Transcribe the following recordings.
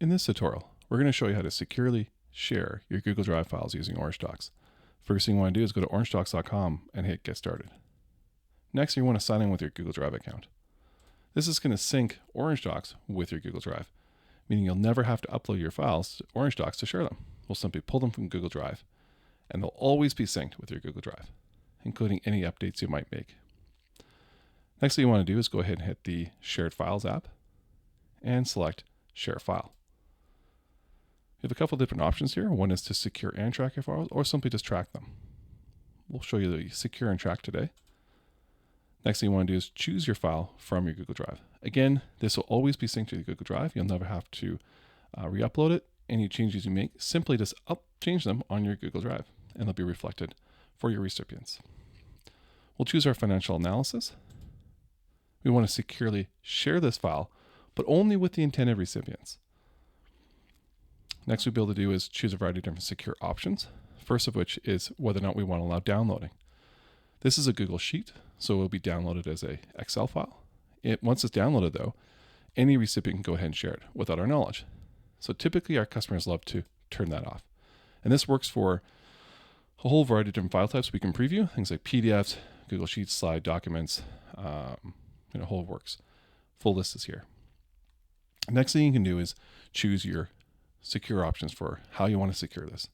In this tutorial, we're going to show you how to securely share your Google Drive files using Orange Docs. First thing you want to do is go to orangedocs.com and hit Get Started. Next, you want to sign in with your Google Drive account. This is going to sync Orange Docs with your Google Drive, meaning you'll never have to upload your files to Orange Docs to share them. We'll simply pull them from Google Drive, and they'll always be synced with your Google Drive, including any updates you might make. Next thing you want to do is go ahead and hit the Shared Files app and select Share File. You have a couple different options here. One is to secure and track your files, or simply just track them. We'll show you the secure and track today. Next thing you want to do is choose your file from your Google Drive. Again, this will always be synced to your Google Drive. You'll never have to re-upload it. Any changes you make, simply just change them on your Google Drive, and they'll be reflected for your recipients. We'll choose our financial analysis. We want to securely share this file, but only with the intended recipients. Next we'll be able to do is choose a variety of different secure options. First of which is whether or not we want to allow downloading. This is a Google Sheet, so it will be downloaded as an Excel file. Once it's downloaded though, any recipient can go ahead and share it without our knowledge. So typically our customers love to turn that off. And this works for a whole variety of different file types we can preview, things like PDFs, Google Sheets, slide documents, whole works. Full list is here. Next thing you can do is choose your secure options for how you want to secure this.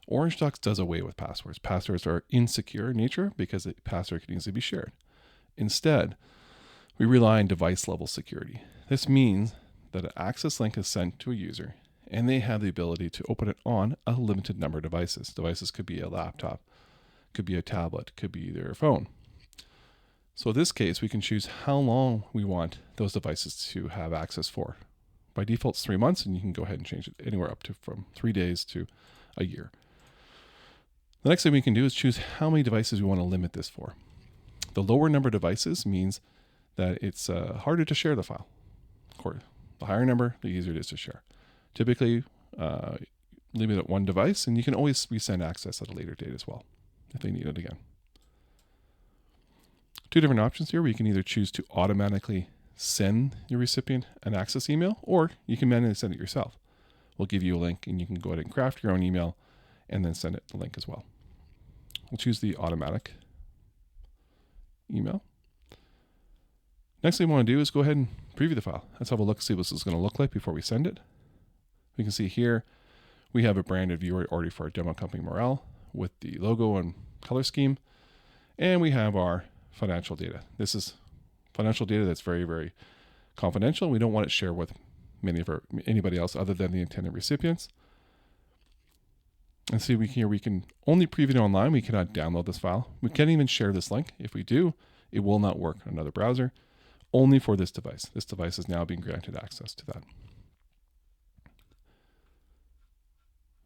Orange Docs does away with passwords. Passwords are insecure in nature because a password can easily be shared. Instead, we rely on device level security. This means that an access link is sent to a user and they have the ability to open it on a limited number of devices. Devices could be a laptop, could be a tablet, could be their phone. So in this case, we can choose how long we want those devices to have access for. By default, it's 3 months, and you can go ahead and change it anywhere up to from 3 days to a year. The next thing we can do is choose how many devices we want to limit this for. The lower number of devices means that it's harder to share the file. Of course, the higher number, the easier it is to share. Typically, leave it at one device, and you can always resend access at a later date as well if they need it again. Two different options here where you can either choose to automatically send your recipient an access email, or you can manually send it yourself. We'll give you a link and you can go ahead and craft your own email and then send it the link as well. We'll choose the automatic email. Next thing we want to do is go ahead and preview the file. Let's have a look, see what this is going to look like before we send it. We can see here we have a branded viewer already for our demo company Morale with the logo and color scheme. And we have our financial data. This is financial data that's very, very confidential. We don't want it shared with anybody else other than the intended recipients. And see, we can only preview it online. We cannot download this file. We can't even share this link. If we do, it will not work on another browser, only for this device. This device is now being granted access to that.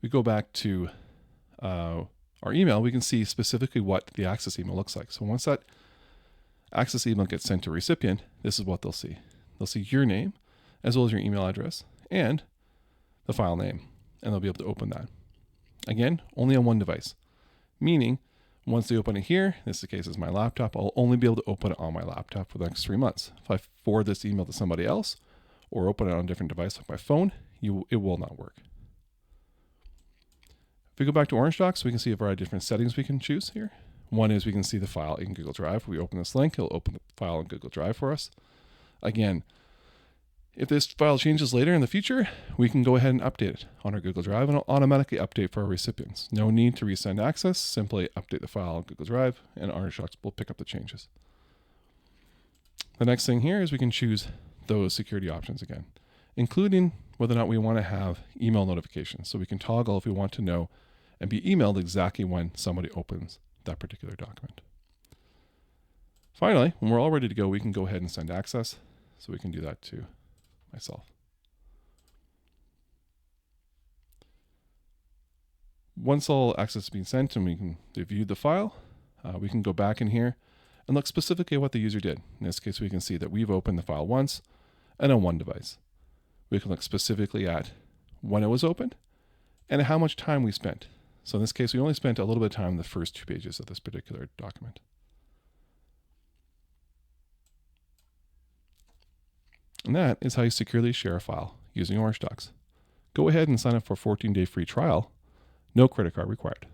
We go back to our email, we can see specifically what the access email looks like. So once that access email gets sent to a recipient, this is what they'll see. They'll see your name, as well as your email address, and the file name, and they'll be able to open that. Again, only on one device, meaning once they open it here, in this case is my laptop, I'll only be able to open it on my laptop for the next 3 months. If I forward this email to somebody else, or open it on a different device like my phone, it will not work. If we go back to Orange Docs, we can see a variety of different settings we can choose here. One is we can see the file in Google Drive. If we open this link, it'll open the file in Google Drive for us. Again, if this file changes later in the future, we can go ahead and update it on our Google Drive, and it'll automatically update for our recipients. No need to resend access, simply update the file on Google Drive, and Orange Docs will pick up the changes. The next thing here is we can choose those security options again, including whether or not we want to have email notifications. So we can toggle if we want to know and be emailed exactly when somebody opens that particular document. Finally, when we're all ready to go, we can go ahead and send access. So we can do that to myself. Once all access has been sent and we can review the file, we can go back in here and look specifically at what the user did. In this case, we can see that we've opened the file once and on one device. We can look specifically at when it was opened and how much time we spent. So in this case, we only spent a little bit of time in the first 2 pages of this particular document. And that is how you securely share a file using Orange Docs. go ahead and sign up for a 14-day free trial. No credit card required.